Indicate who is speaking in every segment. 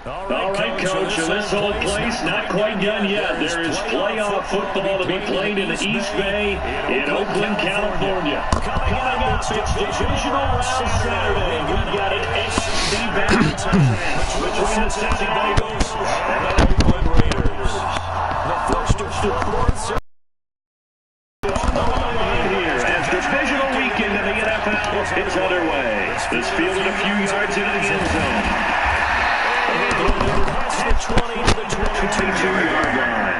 Speaker 1: All right, Coach, so this whole place not quite done yet. There is playoff football to be played in the East Bay in Oakland, California. Coming up, it's divisional round Saturday. We've got an AFC battle between the Cincinnati Bengals and the Oakland Raiders. The first to fourth on the line here as divisional weekend in the NFL is underway. This fielded a few yards into the end zone. That's the 20 to the 22-yard line.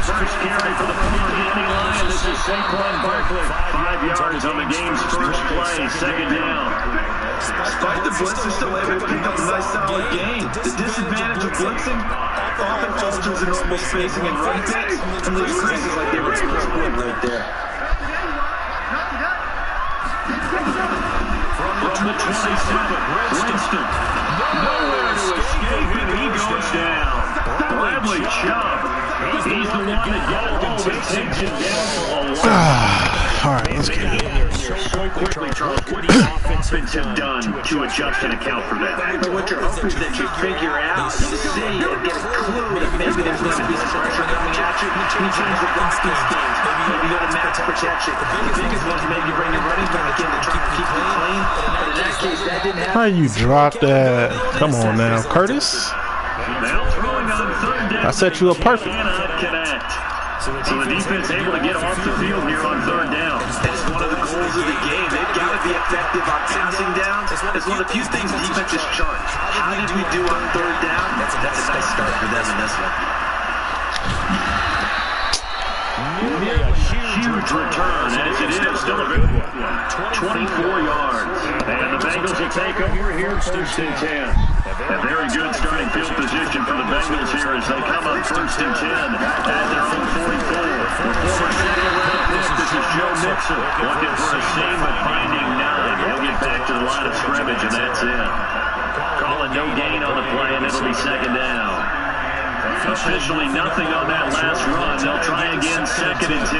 Speaker 1: First carry for the Miami Lions. This is Saquon Barkley. 5 yards on the game's first play. Second down.
Speaker 2: Despite the blitz, they're still able to pick up a nice solid game. The disadvantage of blitzing often alters the normal spacing and run fits and leaves creases like they were able to split right there.
Speaker 1: From the 27, Winston. Nowhere to escape, and he goes down. Bradley Chubb. He's the one that got it home and takes him down for a while.
Speaker 3: All right, let's get it.
Speaker 1: So quickly, Charles, what do the offense have done to adjust and account for that?
Speaker 2: But what you're hoping is that you figure out, you see, and get a clue that maybe there's going to be some pressure coming at you. You change the blocking schemes. Maybe you go to max protection. The biggest one is maybe bring your running back in to try to keep you clean. But in that case, that didn't happen.
Speaker 3: How you drop that? Come on now, Curtis.
Speaker 1: Now throwing on third down.
Speaker 3: I set you up perfect.
Speaker 1: Cannot connect. So the defense able to get off the field here on third down.
Speaker 2: That's one of the goals of the game. They've got to be effective on passing downs. It's one of the few things defenses chart. How did we do on third down? That's a nice start for them in this one.
Speaker 1: Nearly a huge return, as it is still a good one. 24 yards. And the Bengals will take over here first and 10. A very good starting field position for the Bengals here as they come up first and 10 at their own 44. Former second-round pick, this is Joe Mixon looking for a seam but finding none. He'll get back to the line of scrimmage, and that's it. Calling no gain on the play, and it'll be second down. Officially nothing on that last run. They'll try again, second and 10.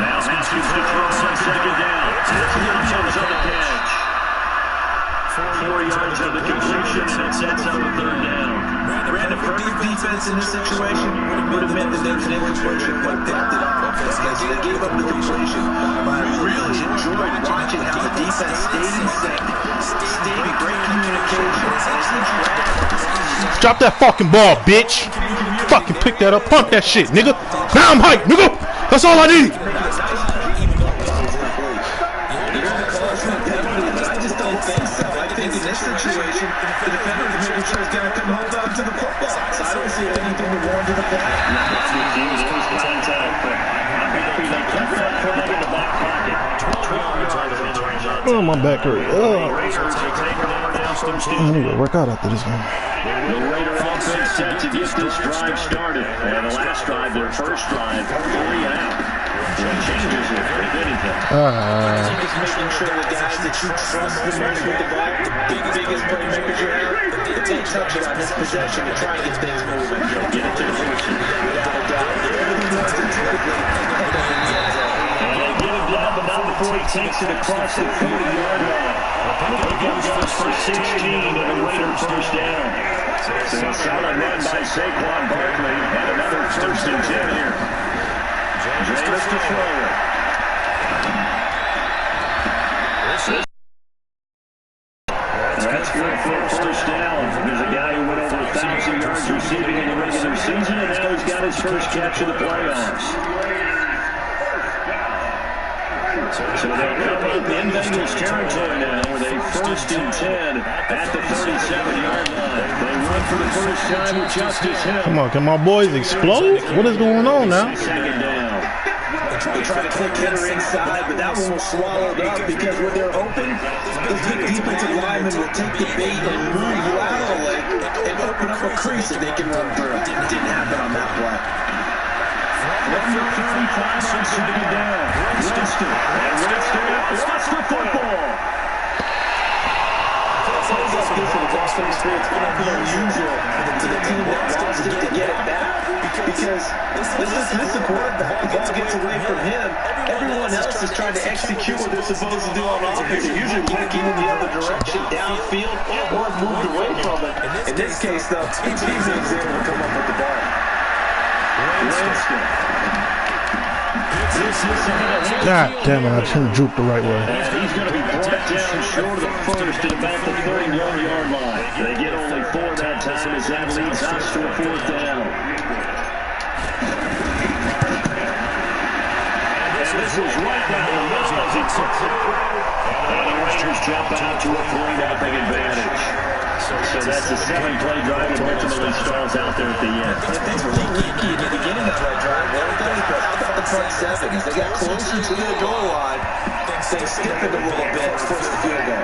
Speaker 1: Now Haskins to throw on second down. Williams on the catch. 4 yards of the completion, and it sets up a third down.
Speaker 2: Brandon, perfect defense in this situation would have meant that there was an incompletion, but blocked it off. They gave up the completion. But I really enjoyed watching how the defense stayed in sync, stayed in great communication.
Speaker 3: Drop that fucking ball, bitch. Fucking pick that up, pump that shit, nigga. Now I'm hyped, nigga. That's all I need.
Speaker 2: In this situation, the defender is making sure he's going to come hold on to the football. So I don't see anything to warrant to the play.
Speaker 3: Oh, my back hurt. I need to work out after this one.
Speaker 1: The Raider offense set to get this drive started. And the last drive, their first drive, 3 and out. Changes it, if anything.
Speaker 2: Just making sure the guys that you trust the most with the ball, the biggest playmakers you have, to take touch on this possession to try and get things moving.
Speaker 1: Get it to the person.
Speaker 2: Without a doubt.
Speaker 1: And they get him down the ball before he takes it across the 40-yard line. He goes for 16 and a Raider first down. So a solid run by Saquon Barkley and another first and 10 here. James to throw it. That's good for a first down. There's a guy who went over 1,000 yards receiving in the regular season, and now he's got his first catch of the playoffs. So they come up in Bengals territory now with a 1st and 10 at the 37-yard line. They run for the first time with Justice Hill.
Speaker 3: Come on, can my boys explode? What is going on now?
Speaker 1: Second down.
Speaker 2: They try to click hitter inside, but that one was swallowed up because what they're hoping is the defensive lineman will take the bait and move laterally and open up a crease that they can run through. It didn't happen on that play.
Speaker 1: Number 35 on second down. Winston. And Winston lost the football.
Speaker 2: Plays like this in the Boston experience, it's going to be unusual to the team that lost it to get it back because this is quarterback. The ball gets away from him. Everyone else is trying to execute what they're supposed to do on offense. They're usually looking in the other direction, downfield, or moved away from it. In this case, though, he's able to come up with the ball.
Speaker 1: Winston.
Speaker 3: God damn it, I shouldn't juke the right way.
Speaker 1: And he's going to be brought down short of the first at about the 31-yard line. They get only 4 that time as that leads us to a 4th down. And this is right down the middle as it's and the Rangers jump out to a 3-0 advantage. So that's a 7-play drive that ultimately stalls out there at the end.
Speaker 2: Things were leaky at the beginning of that drive. Well done, but how about the front 7? As they got closer to the goal line, things stiffened a little bit, forced the field goal.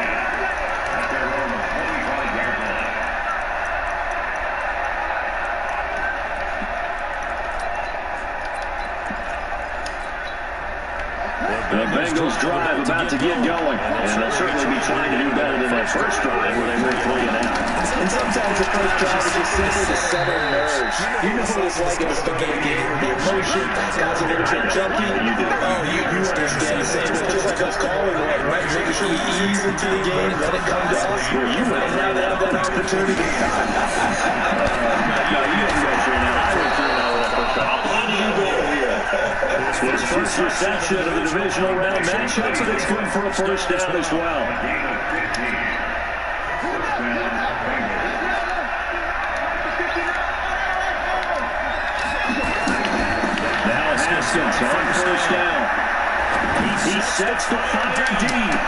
Speaker 1: The Bengals drive about to get going, and they'll certainly be trying to do better than that first drive where they went 3 and out.
Speaker 2: And sometimes the first drive is just simply to settle nerves. You know what it's like at the start of the game. The emotion, guys are a little bit jumpy. You understand the same. It's just like us calling, right? Making sure we ease into the game, let it come to us. You might now have that opportunity.
Speaker 1: No, you didn't go 3 and out. I went 3 and out with that first drive. How do you go here? His first reception of the divisional round matchup, but it's good for a first down as well. Now Haskins on first down. He sets the fire deep.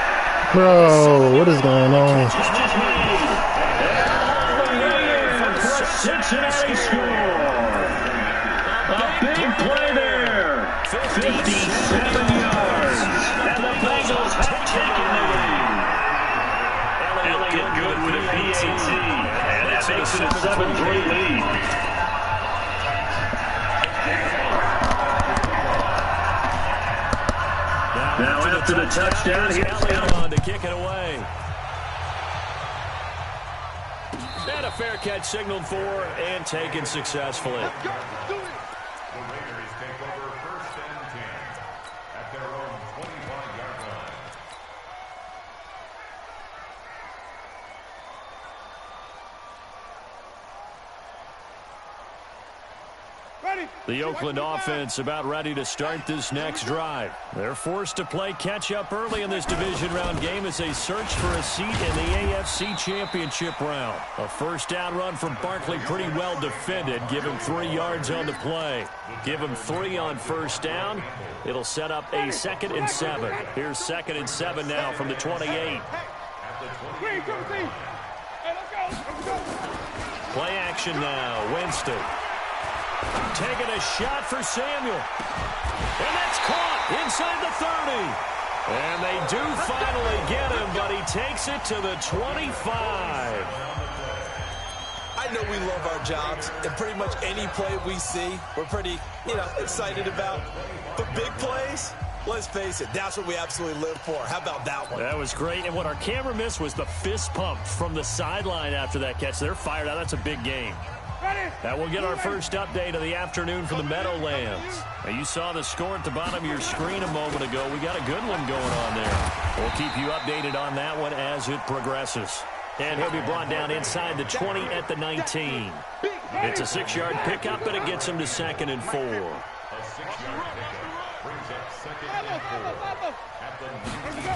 Speaker 3: Bro, what is going on?
Speaker 1: Cincinnati score. A big play there. 57 yards. And the Bengals have taken the lead. Elliott good with a PAT. And that makes it a 7-3 lead. Now after the touchdown, here's
Speaker 4: Elliott to kick it away. And a fair catch signaled for and taken successfully.
Speaker 5: The Raiders take over 1st and 10 at their own 25-yard line.
Speaker 4: The Oakland offense about ready to start this next drive. They're forced to play catch-up early in this division round game as they search for a seat in the AFC Championship round. A first down run from Barkley, pretty well defended. Give him 3 yards on the play. Give him 3 on first down. It'll set up a 2nd and 7. Here's 2nd and 7 now from the 28. Play action now. Winston. Taking a shot for Samuel. And that's caught inside the 30. And they do finally get him, but he takes it to the 25.
Speaker 6: I know we love our jobs, and pretty much any play we see, we're pretty, excited about. But big plays, let's face it, that's what we absolutely live for. How about that one?
Speaker 4: That was great, and what our camera missed was the fist pump from the sideline after that catch. They're fired out. That's a big game. That will get our first update of the afternoon for the Meadowlands. Now, you saw the score at the bottom of your screen a moment ago. We got a good one going on there. We'll keep you updated on that one as it progresses. And he'll be brought down inside the 20 at the 19. It's a 6-yard pickup, and it gets him to 2nd and 4.
Speaker 5: A 6-yard pickup brings up 2nd and 4 at the 19.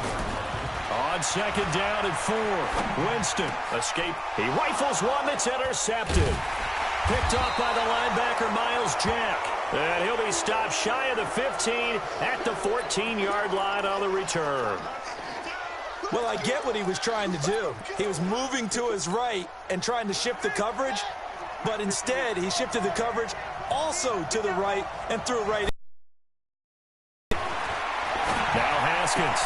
Speaker 4: On 2nd down and 4. Winston escape. He rifles one that's intercepted. Picked off by the linebacker, Miles Jack. And he'll be stopped shy of the 15 at the 14-yard line on the return.
Speaker 6: Well, I get what he was trying to do. He was moving to his right and trying to shift the coverage, but instead he shifted the coverage also to the right and threw right.
Speaker 4: Now Haskins.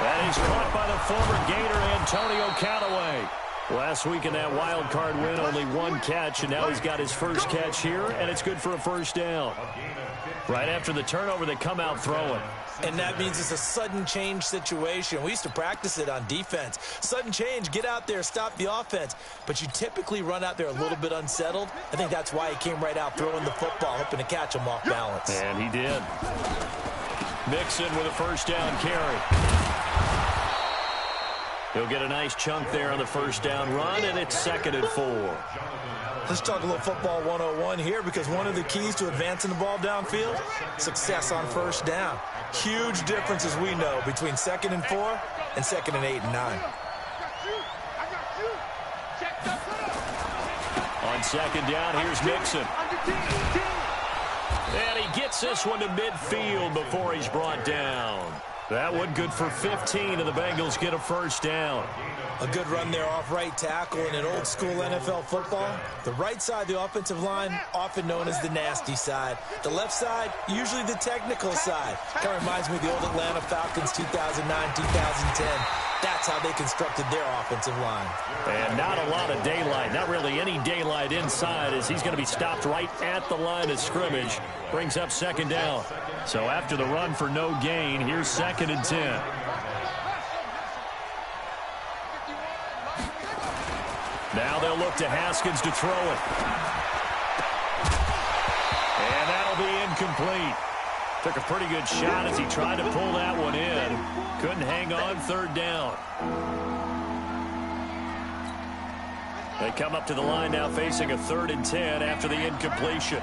Speaker 4: That is caught by the former Gator Antonio Callaway. Last week in that wild card win, only one catch, and now he's got his first catch here, and it's good for a first down. Right after the turnover, they come out throwing.
Speaker 6: And that means it's a sudden change situation. We used to practice it on defense. Sudden change, get out there, stop the offense. But you typically run out there a little bit unsettled. I think that's why he came right out throwing the football, hoping to catch him off balance.
Speaker 4: And he did. Mixon with a first down carry. He'll get a nice chunk there on the first down run, and it's 2nd and 4.
Speaker 6: Let's talk a little football 101 here, because one of the keys to advancing the ball downfield, success on first down. Huge difference, as we know, between 2nd and 4 and 2nd and 8 and 9.
Speaker 4: On 2nd down, here's Mixon. And he gets this one to midfield before he's brought down. That one good for 15, and the Bengals get a first down.
Speaker 6: A good run there off right tackle in an old-school NFL football. The right side of the offensive line, often known as the nasty side. The left side, usually the technical side. Kind of reminds me of the old Atlanta Falcons 2009-2010. That's how they constructed their offensive line.
Speaker 4: And not a lot of daylight, not really any daylight inside, as he's going to be stopped right at the line of scrimmage. Brings up 2nd down. So after the run for no gain, here's 2nd and 10. Now they'll look to Haskins to throw it. And that'll be incomplete. Took a pretty good shot as he tried to pull that one in. Couldn't hang on, 3rd down. They come up to the line now facing a 3rd and 10 after the incompletion.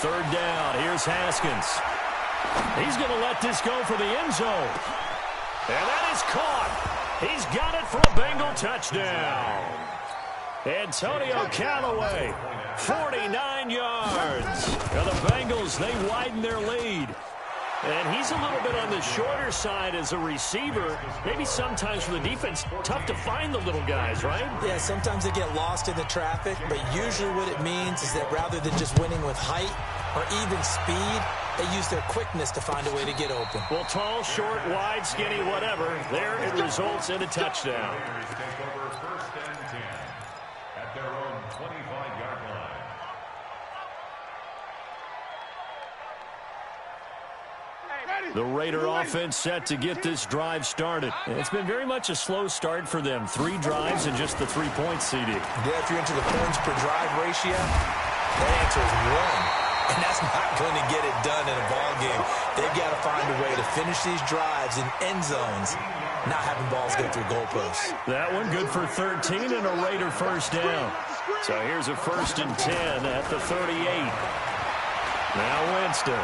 Speaker 4: 3rd down, here's Haskins. He's going to let this go for the end zone. And that is caught. He's got it for a Bengal touchdown. Antonio Callaway, 49 yards. And the Bengals, they widen their lead. And he's a little bit on the shorter side as a receiver. Maybe sometimes for the defense, tough to find the little guys, right?
Speaker 6: Yeah, sometimes they get lost in the traffic, but usually what it means is that rather than just winning with height or even speed, they use their quickness to find a way to get open.
Speaker 4: Well, tall, short, wide, skinny, whatever, there it results in a touchdown. The Raider offense set to get this drive started. It's been very much a slow start for them. 3 drives and just the 3-point CD.
Speaker 6: Yeah, if you're into the points per drive ratio, the answer is 1. And that's not going to get it done in a ball game. They've got to find a way to finish these drives in end zones, not having balls go through goalposts.
Speaker 4: That one good for 13 and a Raider first down. So here's a 1st and 10 at the 38. Now Winston.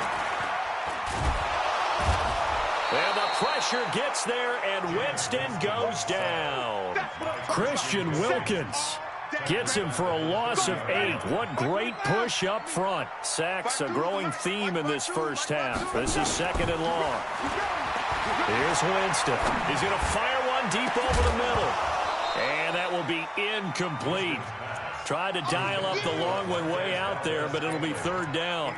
Speaker 4: And the pressure gets there, and Winston goes down. Christian Wilkins gets him for a loss of 8. What great push up front. Sacks a growing theme in this first half. This is 2nd and long. Here's Winston. He's going to fire one deep over the middle. And that will be incomplete. Tried to dial up the long one way out there, but it'll be 3rd down.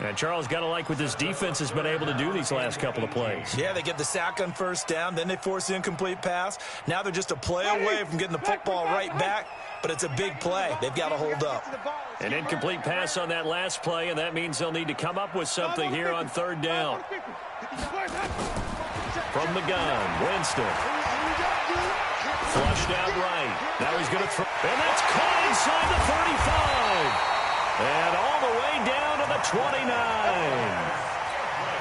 Speaker 4: And Charles, got to like what this defense has been able to do these last couple of plays.
Speaker 6: Yeah, they get the sack on first down, then they force the incomplete pass. Now they're just a play away from getting the football right back, but it's a big play. They've got to hold up.
Speaker 4: An incomplete pass on that last play, and that means they'll need to come up with something here on 3rd down. From the gun, Winston. Flushed out right. Now he's going to throw. And that's caught inside the 35. And all the way down to the 29.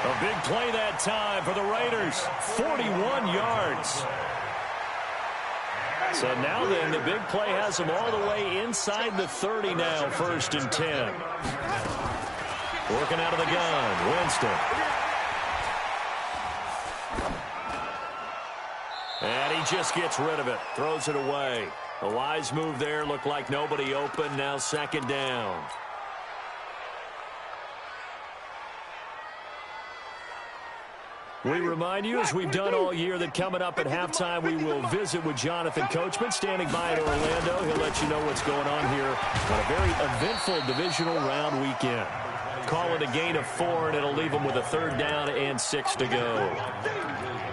Speaker 4: A big play that time for the Raiders. 41 yards. So now then, the big play has them all the way inside the 30 now, 1st and 10. Working out of the gun, Winston. And he just gets rid of it, throws it away. A wise move there, looked like nobody open, now 2nd down. We remind you, as we've done all year, that coming up at halftime, we will visit with Jonathan Coachman, standing by in Orlando. He'll let you know what's going on here on a very eventful divisional round weekend. Call it a gain of 4, and it'll leave them with a 3rd down and 6 to go.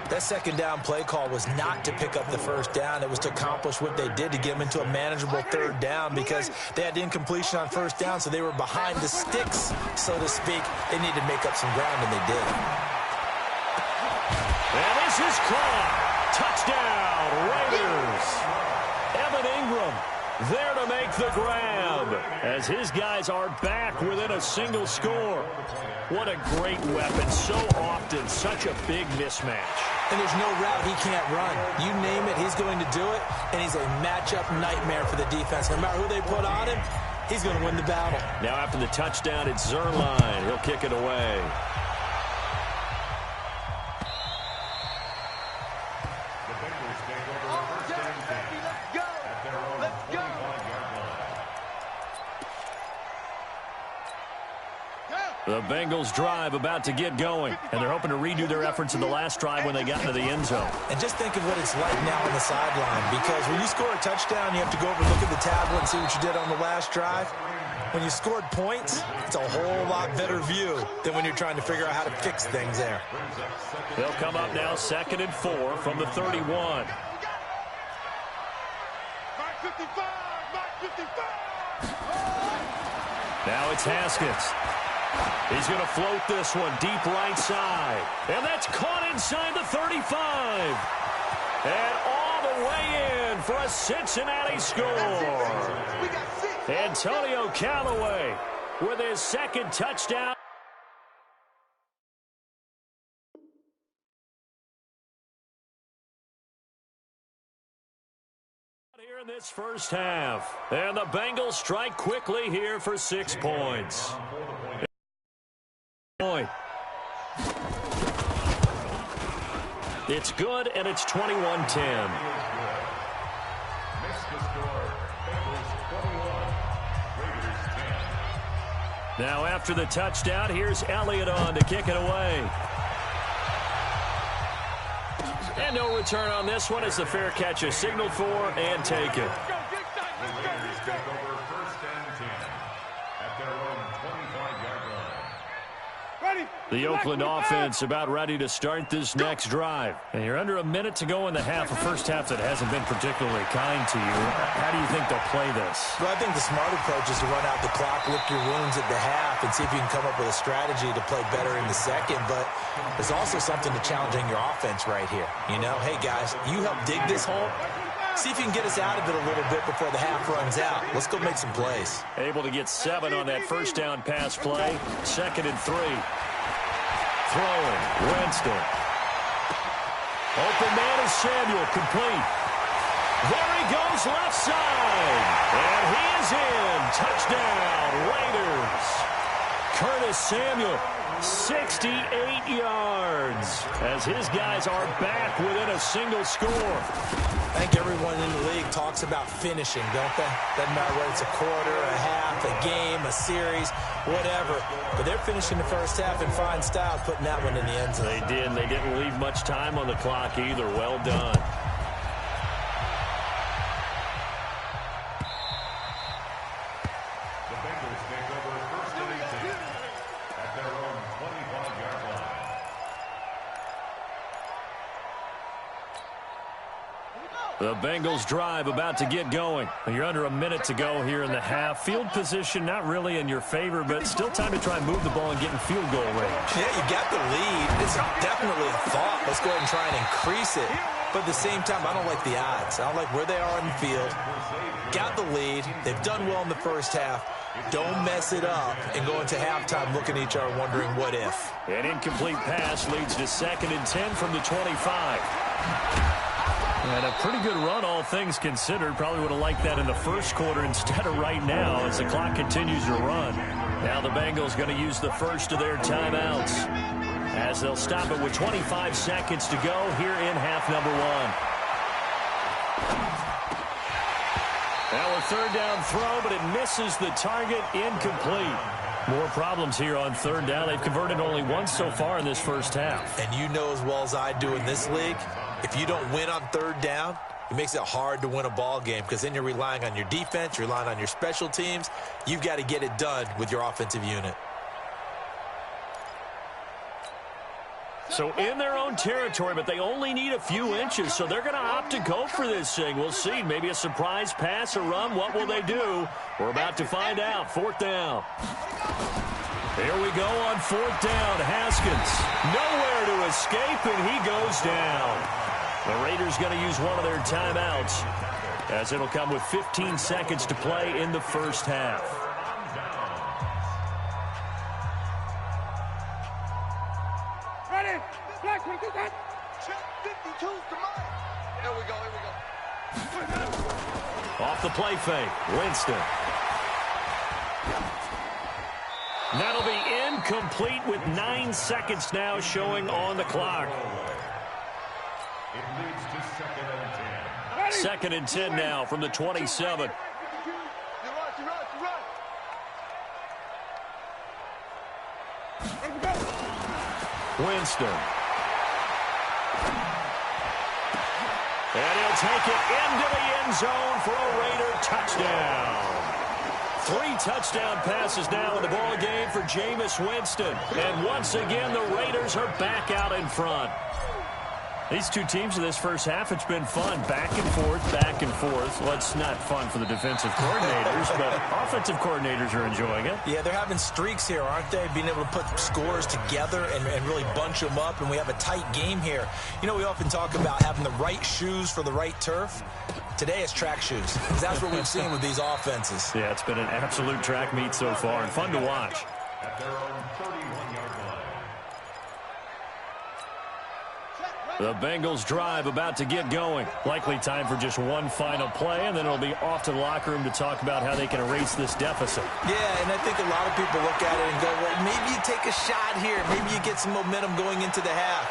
Speaker 6: That 2nd down play call was not to pick up the 1st down. It was to accomplish what they did, to get them into a manageable 3rd down, because they had incompletion on 1st down, so they were behind the sticks, so to speak. They needed to make up some ground, and they did.
Speaker 4: And this is caught. Touchdown, Raiders. Evan Ingram there to make the grab, as his guys are back within a single score. What a great weapon. So often, such a big mismatch.
Speaker 6: And there's no route he can't run. You name it, he's going to do it, and he's a matchup nightmare for the defense. No matter who they put on him, he's going to win the battle.
Speaker 4: Now after the touchdown, it's Zerline. He'll kick it away. The Bengals drive about to get going, and they're hoping to redo their efforts in the last drive when they got into the end zone.
Speaker 6: And just think of what it's like now on the sideline, because when you score a touchdown, you have to go over and look at the tablet and see what you did on the last drive. When you scored points, it's a whole lot better view than when you're trying to figure out how to fix things there.
Speaker 4: They'll come up now 2nd and 4 from the 31. Now it's Haskins. He's going to float this one deep right side. And that's caught inside the 35. And all the way in for a Cincinnati score. Antonio Callaway with his 2nd touchdown. Here in this first half. And the Bengals strike quickly here for 6 points. It's good, and it's 21-10. Now after the touchdown, here's Elliott on to kick it away. And no return on this one as the fair catch is signaled for and taken. The Oakland offense about ready to start this next drive. And you're under a minute to go in the half, a first half that hasn't been particularly kind to you. How do you think they'll play this?
Speaker 6: Well, I think the smart approach is to run out the clock, lick your wounds at the half, and see if you can come up with a strategy to play better in the second. But there's also something to challenging your offense right here. You know, hey, guys, you help dig this hole. See if you can get us out of it a little bit before the half runs out. Let's go make some plays.
Speaker 4: Able to get 7 on that first down pass play. 2nd and 3. Throwing, Winston. Open man is Samuel, complete. There he goes, left side. And he is in. Touchdown, Raiders. Curtis Samuel, 68 yards. As his guys are back within a single score.
Speaker 6: I think everyone in the league talks about finishing, don't they? Doesn't matter whether it's a quarter, a half, a game, a series, whatever. But they're finishing the first half in fine style, putting that one in the end zone.
Speaker 4: They did, and they didn't leave much time on the clock either. Well done.
Speaker 5: The Bengals take over 1st and 18 at their own 25-yard line.
Speaker 4: The Bengals drive about to get going. You're under a minute to go here in the half. Field position not really in your favor, but still time to try and move the ball and get in field goal range.
Speaker 6: Yeah, you got the lead. It's definitely a thought. Let's go ahead and try and increase it. But at the same time, I don't like the odds. I don't like where they are on the field. Got the lead. They've done well in the first half. Don't mess it up and go into halftime looking at each other wondering what if.
Speaker 4: An incomplete pass leads to 2nd and 10 from the 25. And a pretty good run, all things considered. Probably would have liked that in the first quarter instead of right now as the clock continues to run. Now the Bengals going to use the first of their timeouts as they'll stop it with 25 seconds to go here in half number 1. Now a 3rd down throw, but it misses the target, incomplete. More problems here on third down. They've converted only once so far in this first half.
Speaker 6: And you know as well as I do in this league, if you don't win on third down, it makes it hard to win a ball game because then you're relying on your defense, you're relying on your special teams. You've got to get it done with your offensive unit.
Speaker 4: So in their own territory, but they only need a few inches, so they're going to opt to go for this thing. We'll see. Maybe a surprise pass or run. What will they do? We're about to find out. Fourth down. Here we go on fourth down. Haskins nowhere to escape, and he goes down. The Raiders going to use one of their timeouts as it'll come with 15 seconds to play in the first half. Off the play fake, Winston. That'll be incomplete with 9 seconds now showing on the clock.
Speaker 5: It leads to 2nd and 10.
Speaker 4: 2nd and 10 now from the 27. Winston. And he'll take it into the end zone for a Raider touchdown. 3 touchdown passes now in the ball game for Jameis Winston. And once again, the Raiders are back out in front. These two teams in this first half, it's been fun. Back and forth, back and forth. Well, it's not fun for the defensive coordinators, but offensive coordinators are enjoying it.
Speaker 6: Yeah, they're having streaks here, aren't they? Being able to put scores together and really bunch them up, and we have a tight game here. You know, we often talk about having the right shoes for the right turf. Today it's track shoes, because that's what we've seen with these offenses.
Speaker 4: Yeah, it's been an absolute track meet so far, and fun to watch.
Speaker 5: At their own 31-yard line.
Speaker 4: The Bengals drive about to get going. Likely time for just one final play, and then it'll be off to the locker room to talk about how they can erase this deficit.
Speaker 6: Yeah, and I think a lot of people look at it and go, well, maybe you take a shot here. Maybe you get some momentum going into the half.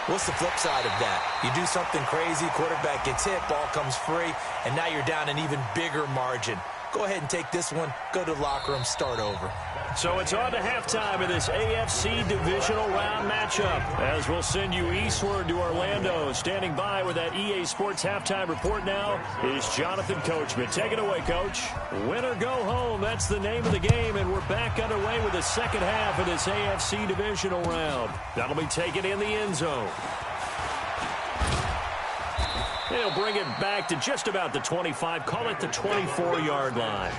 Speaker 6: What's the flip side of that? You do something crazy, quarterback gets hit, ball comes free, and now you're down an even bigger margin. Go ahead and take this one, go to the locker room, start over.
Speaker 4: So it's on to halftime in this AFC divisional round matchup, as we'll send you eastward to Orlando. Standing by with that EA Sports halftime report now is Jonathan Coachman. Take it away, Coach. Win or go home, that's the name of the game, and we're back underway with the second half of this AFC divisional round. That'll be taken in the end zone. They'll bring it back to just about the 25, call it the 24-yard line.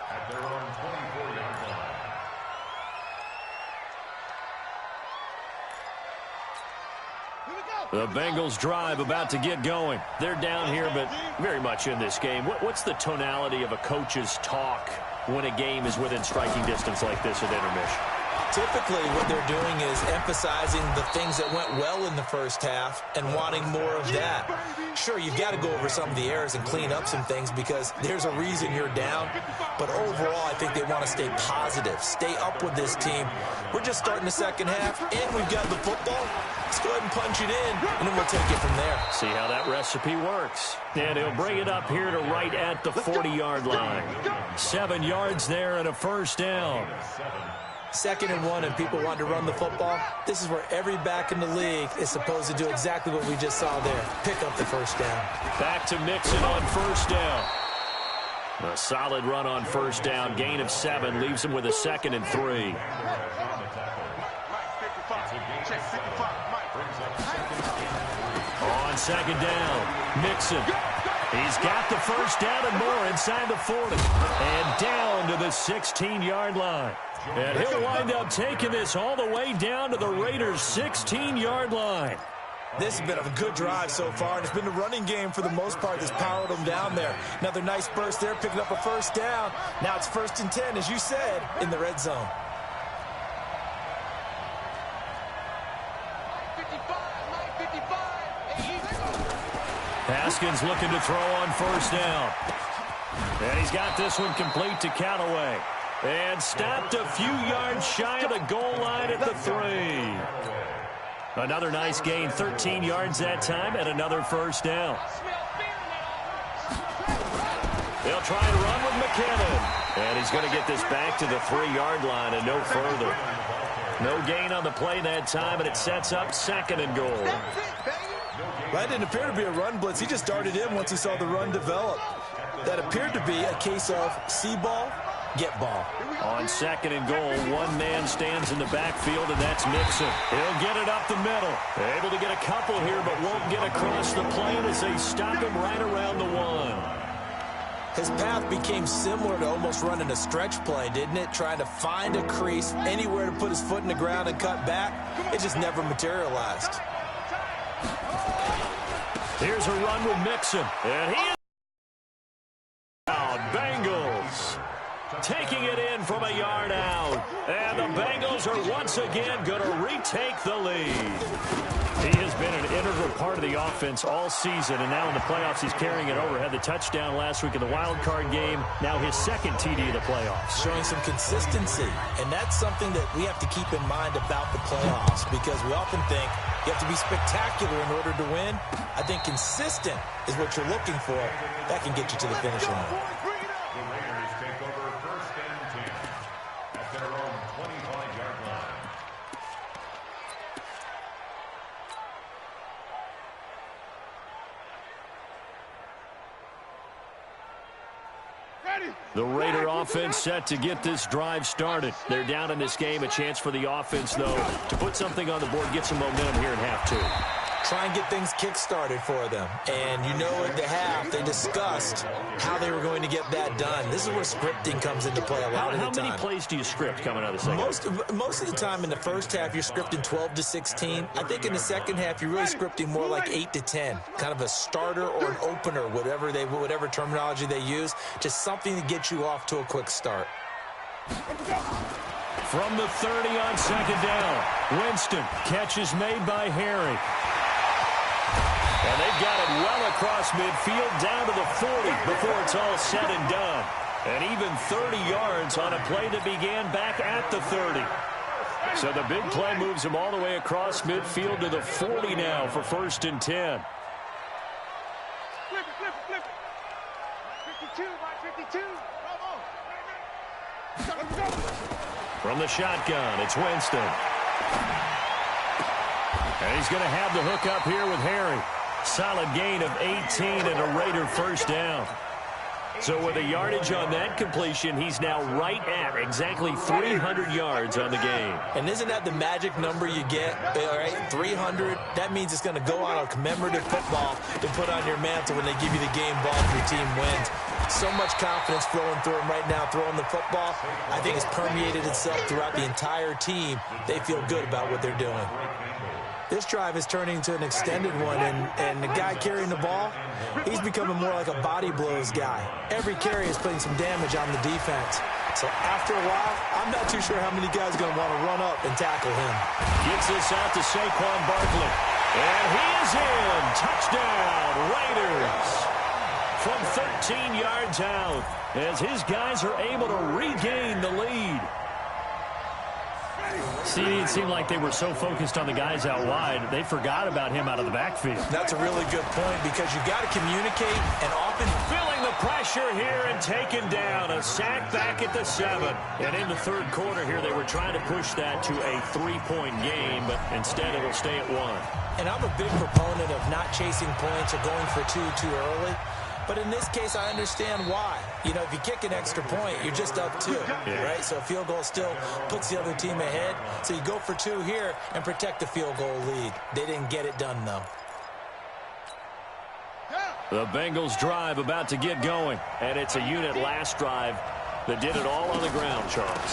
Speaker 5: At their own 24-yard line.
Speaker 4: The Bengals drive about to get going. They're down here, but very much in this game. What's the tonality of a coach's talk when a game is within striking distance like this at intermission?
Speaker 6: Typically, what they're doing is emphasizing the things that went well in the first half and wanting more of that. Sure, you've got to go over some of the errors and clean up some things because there's a reason you're down. But overall, I think they want to stay positive, stay up with this team. We're just starting the second half, and we've got the football. Let's go ahead and punch it in, and then we'll take it from there.
Speaker 4: See how that recipe works. And he'll bring it up here to right at the 40-yard line. 7 yards there and a first down.
Speaker 6: 2nd and 1, and people want to run the football. This is where every back in the league is supposed to do exactly what we just saw there. Pick up the first down. Back
Speaker 4: to Mixon on first down. A solid run on first down. Gain of 7 leaves him with a 2nd and 3. On second down, Mixon. He's got the first down and more inside the 40. And down to the 16-yard line. And he'll wind up taking this all the way down to the Raiders' 16-yard line.
Speaker 6: This has been a good drive so far, and it's been the running game for the most part that's powered them down there. Another nice burst there, picking up a first down. Now it's 1st and 10, as you said, in the red zone.
Speaker 4: Haskins looking to throw on first down. And he's got this one complete to Callaway. And stopped a few yards shy of the goal line at the 3. Another nice gain, 13 yards that time, and another first down. They'll try and run with McKinnon. And he's going to get this back to the 3-yard line and no further. No gain on the play that time, and it sets up 2nd and goal.
Speaker 6: That didn't appear to be a run blitz. He just darted in once he saw the run develop. That appeared to be a case of see ball, get ball.
Speaker 4: On 2nd and goal, one man stands in the backfield, and that's Mixon. He'll get it up the middle. Able to get a couple here, but won't get across the plane as they stop him right around the 1.
Speaker 6: His path became similar to almost running a stretch play, didn't it? Trying to find a crease, anywhere to put his foot in the ground and cut back. It just never materialized.
Speaker 4: Here's a run with Mixon. And he is out. Bengals taking it in from a yard out. And the Bengals are once again going to retake the lead. He has been an integral part of the offense all season, and now in the playoffs he's carrying it over. Had the touchdown last week in the wild card game. Now his 2nd TD of the playoffs.
Speaker 6: Showing some consistency, and that's something that we have to keep in mind about the playoffs, because we often think you have to be spectacular in order to win. I think consistent is what you're looking for. That can get you to the finish line.
Speaker 5: The Raiders take over 1st and 10 at their own 25-yard line.
Speaker 4: The Raider offense set to get this drive started. They're down in this game. A chance for the offense, though, to put something on the board, get some momentum here in half 2.
Speaker 6: Try and get things kick-started for them. And you know at the half, they discussed how they were going to get that done. This is where scripting comes into play a lot of the time.
Speaker 4: How many plays do you script coming out of the second?
Speaker 6: Most of the time in the first half, you're scripting 12 to 16. I think in the second half, you're really scripting more like 8 to 10. Kind of a starter or an opener, whatever terminology they use. Just something to get you off to a quick start.
Speaker 4: From the 30 on 2nd down, Winston, catch is made by Harry. And they've got it well across midfield down to the 40 before it's all said and done. And even 30 yards on a play that began back at the 30. So the big play moves him all the way across midfield to the 40 now for 1st and 10.
Speaker 7: Flip it. 52, by 52.
Speaker 4: From the shotgun, it's Winston. And he's going to have the hook up here with Harry. Solid gain of 18 and a Raider 1st down. So with a yardage on that completion, he's now right at exactly 300 yards on the game.
Speaker 6: And isn't that the magic number you get? All right, 300. That means it's going to go on a commemorative football to put on your mantle when they give you the game ball if your team wins. So much confidence flowing through him right now, throwing the football. I think it's permeated itself throughout the entire team. They feel good about what they're doing. This drive is turning into an extended one, and the guy carrying the ball, he's becoming more like a body blows guy. Every carry is putting some damage on the defense. So after a while, I'm not too sure how many guys are going to want to run up and tackle him.
Speaker 4: Gets this out to Saquon Barkley. And he is in. Touchdown, Raiders. From 13 yards out, as his guys are able to regain the lead. See, it seemed like they were so focused on the guys out wide, they forgot about him out of the backfield.
Speaker 6: That's a really good point, because you got to communicate, and often
Speaker 4: feeling the pressure here and taken down. A sack back at the 7. And in the third quarter here, they were trying to push that to a 3-point game, but instead it'll stay at 1.
Speaker 6: And I'm a big proponent of not chasing points or going for two too early. But in this case, I understand why. You know, if you kick an extra point, you're just up 2, right? So a field goal still puts the other team ahead. So you go for 2 here and protect the field goal lead. They didn't get it done, though.
Speaker 4: The Bengals drive about to get going. And it's a unit last drive that did it all on the ground, Charles.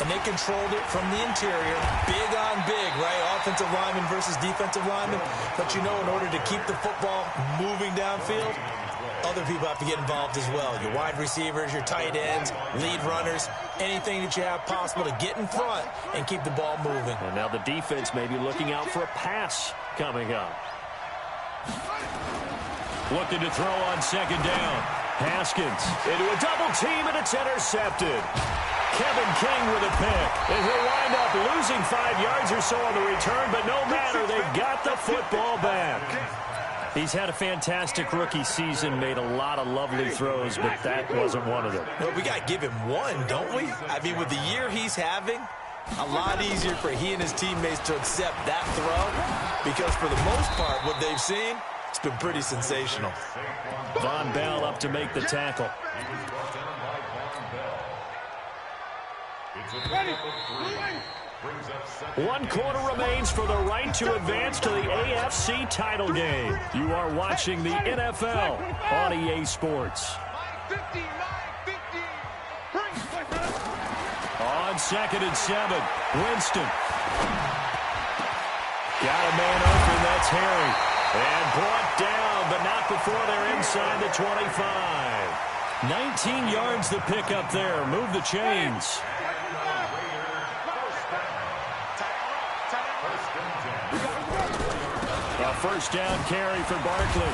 Speaker 6: And they controlled it from the interior. Big on big, right? Offensive lineman versus defensive lineman. But you know, in order to keep the football moving downfield, other people have to get involved as well. Your wide receivers, your tight ends, lead runners, anything that you have possible to get in front and keep the ball moving.
Speaker 4: And now the defense may be looking out for a pass coming up. Looking to throw on 2nd down. Haskins into a double team, and it's intercepted. Kevin King with a pick. And he'll wind up losing 5 yards or so on the return, but no matter, they've got the football back. He's had a fantastic rookie season, made a lot of lovely throws, but that wasn't one of them.
Speaker 6: No, we got to give him one, don't we? I mean, with the year he's having, a lot easier for he and his teammates to accept that throw because for the most part, what they've seen, it's been pretty sensational.
Speaker 4: Von Bell up to make the tackle. One quarter remains for the right to advance to the AFC title game. You are watching the NFL on EA Sports. On 2nd and 7, Winston. Got a man open, that's Harry. And brought down, but not before they're inside the 25. 19 yards to pick up there. Move the chains. A first down carry for Barkley.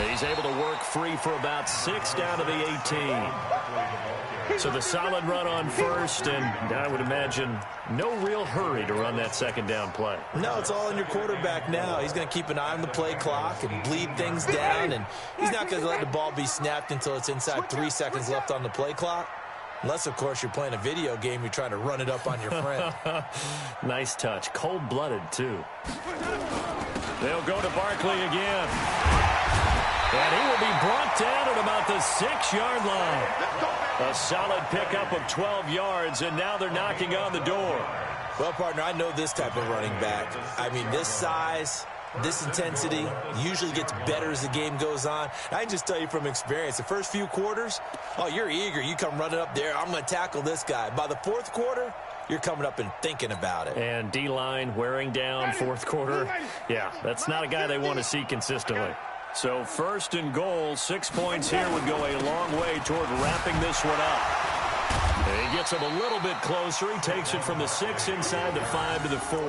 Speaker 4: He's able to work free for about 6 down to the 18. So the solid run on first, and I would imagine no real hurry to run that 2nd down play.
Speaker 6: No, it's all in your quarterback now. He's going to keep an eye on the play clock and bleed things down, and he's not going to let the ball be snapped until it's inside 3 seconds left on the play clock. Unless, of course, you're playing a video game, you're trying to run it up on your friend.
Speaker 4: Nice touch. Cold-blooded, too. They'll go to Barkley again. And he will be brought down at about the 6-yard line. A solid pickup of 12 yards, and now they're knocking on the door.
Speaker 6: Well, partner, I know this type of running back. I mean, this size, this intensity usually gets better as the game goes on. I can just tell you from experience, the first few quarters, oh, you're eager. You come running up there, I'm going to tackle this guy. By the 4th quarter, you're coming up and thinking about it.
Speaker 4: And D-line wearing down 4th quarter. Yeah, that's not a guy they want to see consistently. So 1st and goal, 6 points here would go a long way toward wrapping this one up. And he gets him a little bit closer. He takes it from the 6 inside the 5 to the 4.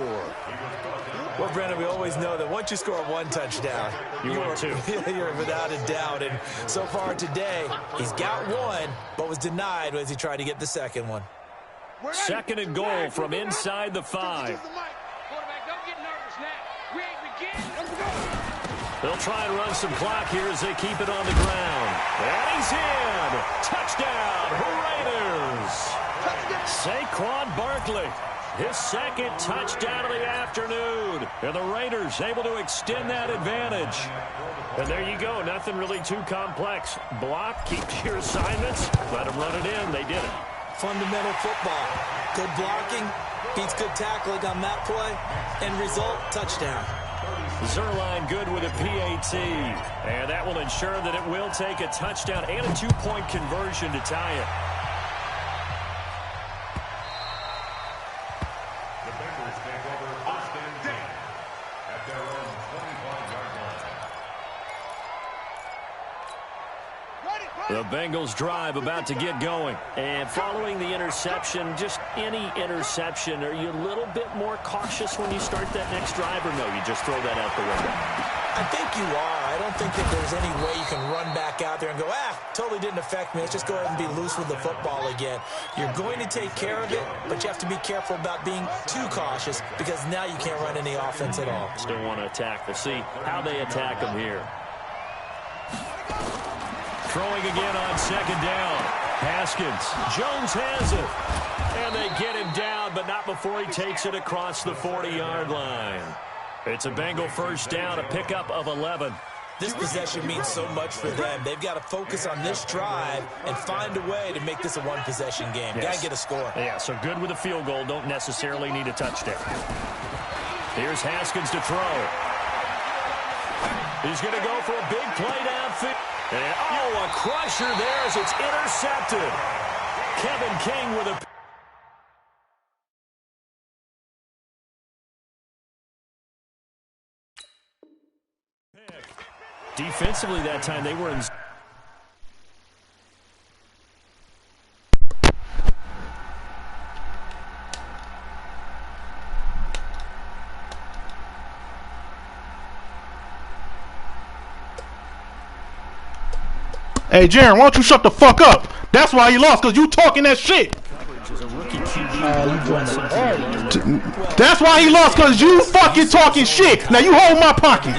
Speaker 6: Well, Brandon, we always know that once you score one touchdown,
Speaker 4: you're
Speaker 6: without a doubt. And so far today, he's got one, but was denied as he tried to get the second one.
Speaker 4: 2nd and goal from inside the 5. They'll try and run some clock here as they keep it on the ground. And he's in. Touchdown, Raiders. Saquon Barkley, his 2nd touchdown of the afternoon. And the Raiders able to extend that advantage. And there you go. Nothing really too complex. Block, keep your assignments. Let them run it in. They did it.
Speaker 6: Fundamental football. Good blocking beats good tackling on that play. End result, touchdown.
Speaker 4: Zerline good with a PAT. And that will ensure that it will take a touchdown and a 2-point conversion to tie it.
Speaker 5: The Bengals take over 1st and 10 at their own 25-yard line.
Speaker 4: The Bengals drive about to get going. And following the interception, just any interception, are you a little bit more cautious when you start that next drive, or no, you just throw that out the window?
Speaker 6: I think you are. I don't think that there's any way you can run back out there and go, totally didn't affect me. Let's just go ahead and be loose with the football again. You're going to take care of it, but you have to be careful about being too cautious because now you can't run any offense at all.
Speaker 4: Still want to attack. We'll see how they attack them here. Throwing again on 2nd down. Haskins. Jones has it. And they get him down, but not before he takes it across the 40-yard line. It's a Bengal first down, a pickup of 11.
Speaker 6: This possession means so much for them. They've got to focus on this drive and find a way to make this a one-possession game.
Speaker 4: Yes.
Speaker 6: Got to get a score.
Speaker 4: Yeah, so good with a field goal. Don't necessarily need a touchdown. Here's Haskins to throw. He's going to go for a big play downfield. And, a crusher there as it's intercepted. Kevin King with a... Defensively that time, they were in...
Speaker 3: Hey, Jaron, why don't you shut the fuck up? That's why you lost, because you talking that shit.
Speaker 4: Coverage as a rookie QB
Speaker 3: That's why he lost, cause you fucking talking shit. Now you hold my pocket.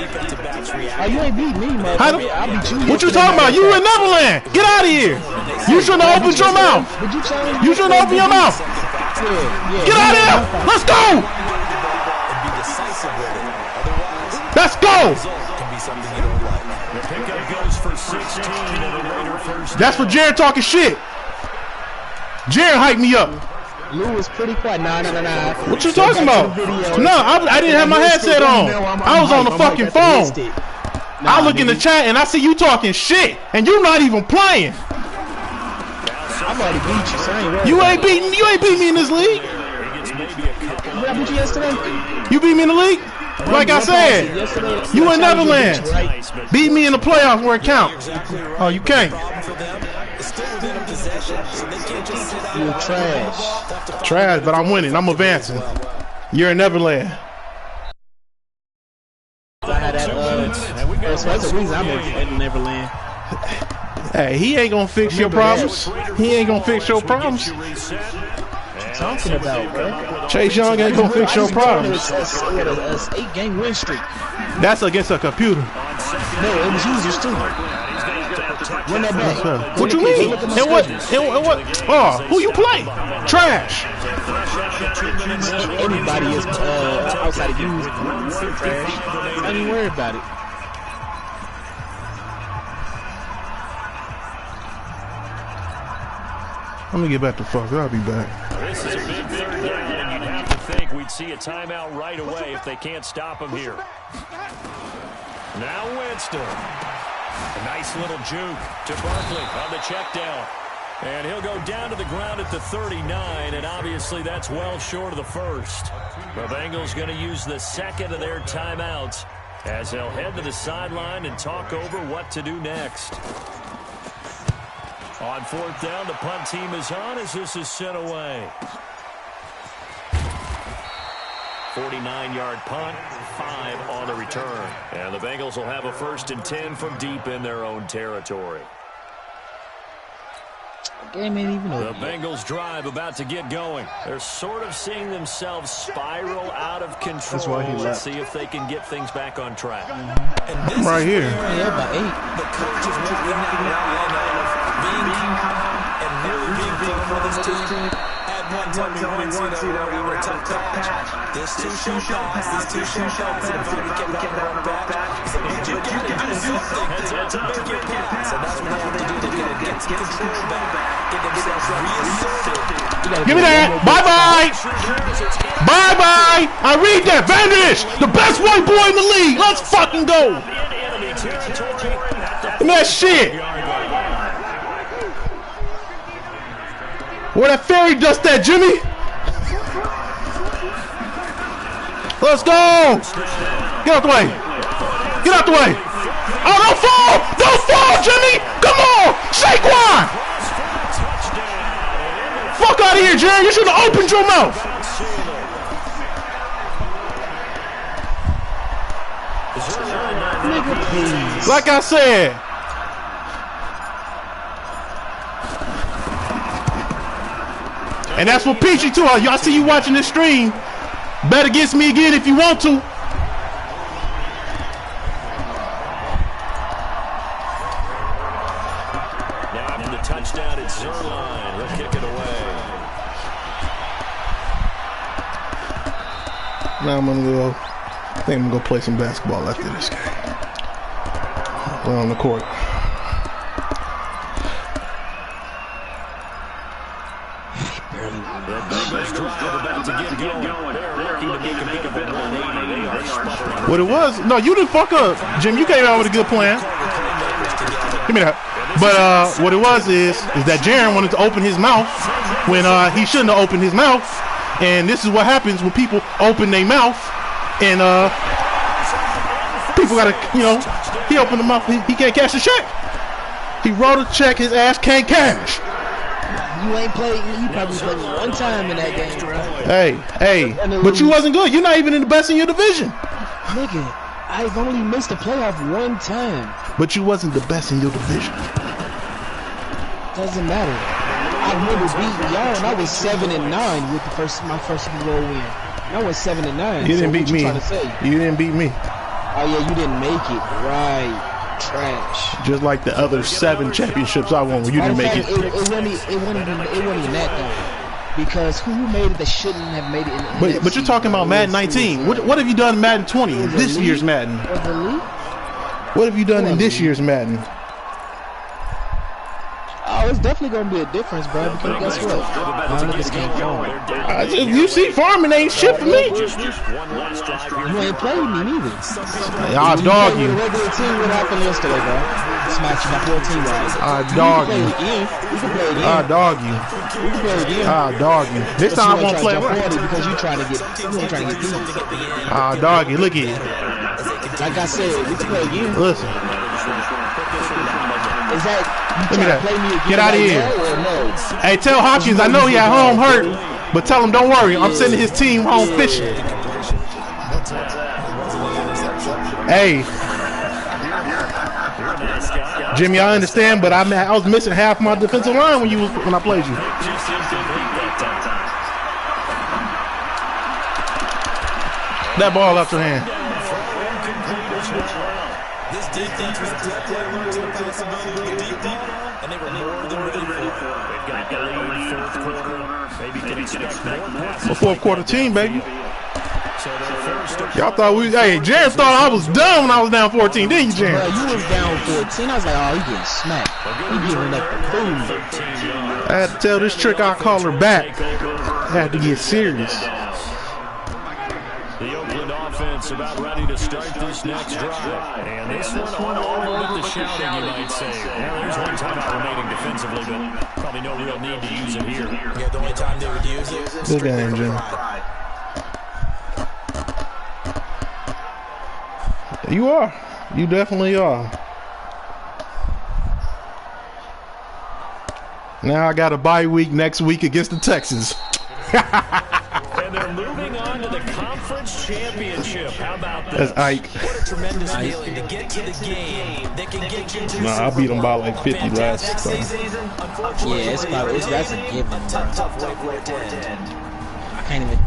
Speaker 8: You ain't beat me, man. I beat you.
Speaker 3: What you talking about? You in Neverland. Get out of here. You shouldn't have opened your mouth. You shouldn't open your mouth. Get out of here. Let's go. Let's go. That's for Jared talking shit. Jared hyped me up.
Speaker 8: Lou was pretty quiet. Nah.
Speaker 3: What you talking about? No, I didn't have my headset on. I was on the fucking phone. I look in the chat and I see you talking shit, and you not even playing.
Speaker 8: I'm already beat you, so I ain't worried.
Speaker 3: You ain't beat me in this league.
Speaker 8: I beat you yesterday.
Speaker 3: You beat me in the league? Like I said, you in Netherlands. Beat me in the playoffs where it counts. Oh, you can't.
Speaker 8: You're trash.
Speaker 3: Trash, but I'm winning. I'm advancing. You're in Neverland.
Speaker 8: That's the reason I'm in Neverland.
Speaker 3: Hey, he ain't gonna fix your problems. He ain't gonna fix your problems.
Speaker 8: Talking about, bro.
Speaker 3: Chase Young ain't gonna fix your problems.
Speaker 8: It's a 8-game win streak.
Speaker 3: That's against a computer.
Speaker 8: No, it was users too. Run that back.
Speaker 3: What you mean? And what? Oh, who you play? Trash.
Speaker 8: Everybody is outside of you. Trash. Don't even worry about it.
Speaker 3: Let me get back to fuck. I'll be back.
Speaker 4: This is a big third down, and you'd have to think we'd see a timeout right away if they can't stop him here. Now Winston. A nice little juke to Barkley on the check down. And he'll go down to the ground at the 39, and obviously that's well short of the first. The Bengals going to use the second of their timeouts as they'll head to the sideline and talk over what to do next. On fourth down, the punt team is on as this is sent away. 49-yard punt, 5 on the return. And the Bengals will have a 1st and 10 from deep in their own territory.
Speaker 8: Game ain't even over.
Speaker 4: The Bengals drive about to get going. They're sort of seeing themselves spiral out of control.
Speaker 8: That's why he left.
Speaker 4: Let's see if they can get things back on track.
Speaker 3: I'm right here.
Speaker 8: Yeah, by 8.
Speaker 6: The coach is moving now being calm and really being big for this team. At one time, we were a tough patch. This two show pass, and if we get back back, so you gotta do something to make it pass. And that's what they have to do. They gotta get control back, get themselves reasserted.
Speaker 3: Give me that. Bye-bye. Bye-bye. I read that. Vanish. The best white boy in the league. Let's fucking go. And that shit. Where that fairy dust at, Jimmy? Let's go. Get out the way. Get out the way. Oh, don't fall. Don't fall, Jimmy. Come on. Saquon. Fuck out of here, Jerry. You should have opened your mouth. Like I said. And that's for Peachy too. Y'all see you watching this stream. Bet against me again if you want to.
Speaker 4: Now after the touchdown, it's Zerline. He'll kick it away.
Speaker 3: Now I'm gonna go. I think I'm gonna go play some basketball after this game. We're on the court. What it was? No, you didn't fuck up, Jim. You came out with a good plan. Give me that. But what it was is that Jaren wanted to open his mouth when he shouldn't have opened his mouth. And this is what happens when people open their mouth and people gotta, he opened the mouth. He can't cash the check. He wrote a check. His ass can't cash.
Speaker 8: You ain't played. You probably played one time in that game, bro.
Speaker 3: Hey, but you wasn't good. You're not even in the best in your division.
Speaker 8: Nigga, I've only missed the playoff one time.
Speaker 3: But you wasn't the best in your division.
Speaker 8: Doesn't matter. I remember beating y'all, and I was 7-9 with my first Super Bowl win. And I was 7-9.
Speaker 3: You didn't beat me. You didn't beat me.
Speaker 8: Oh yeah, you didn't make it. Right. Trash.
Speaker 3: Just like the other 7 championships I won when you didn't make it.
Speaker 8: It wasn't even that though. Because who made it that shouldn't have made it in the
Speaker 3: But you're talking about Madden 19. What have you done in Madden 20 in this year's Madden? What have you done in this year's Madden?
Speaker 8: Oh, it's definitely gonna be a difference, bro. Because guess what? Niggas can't farm.
Speaker 3: You see, farming ain't shit for me.
Speaker 8: You ain't played me neither.
Speaker 3: I'll dog you.
Speaker 8: Regular team, what happened yesterday, bro? Smash you by 14 guys.
Speaker 3: I'll dog you.
Speaker 8: You can play again.
Speaker 3: I'll dog you.
Speaker 8: You can play again.
Speaker 3: I'll dog you. This time I won't play
Speaker 8: because you trying to get these.
Speaker 3: I'll dog you. Look at it.
Speaker 8: Like I said, we can play again.
Speaker 3: Listen.
Speaker 8: Is that you trying to play me again?
Speaker 3: Get out of here.
Speaker 8: No?
Speaker 3: Hey, tell Hopkins I know he at home hurt, but tell him don't worry. I'm sending his team home fishing. Hey, Jimmy, I understand, but I was missing half my defensive line when I played you. That ball out your hand.
Speaker 6: This defense was definitely to the possibility of deep ball, and they were more than ready for it.
Speaker 4: They've got the lead, fourth quarter. Maybe can expect more passes.
Speaker 3: A fourth quarter team, baby.
Speaker 4: So
Speaker 3: y'all thought hey, Jared thought I was done when I was down 14, didn't you, Jared?
Speaker 8: Bro, you was down 14. I was like, oh, he getting smacked. He giving up the food.
Speaker 3: I had to tell this trick I'll call her back. I had to get serious.
Speaker 4: The Oakland offense about ready to start this next drive. And this one on over with the shouting, you might say. Now, there's one timeout remaining defensively, but probably no real need to use it here.
Speaker 6: Yeah, the only time they would use it.
Speaker 3: Good game, Jim. You are. You definitely are. Now I got a bye week next week against the Texans.
Speaker 4: And they're moving on to the conference championship. How about this?
Speaker 3: That's Ike.
Speaker 6: What a tremendous feeling to get to the game. They can get you to
Speaker 3: I beat them by like 50 last time.
Speaker 8: Yeah, that's a given.
Speaker 6: tough way for it to end.
Speaker 8: I can't even.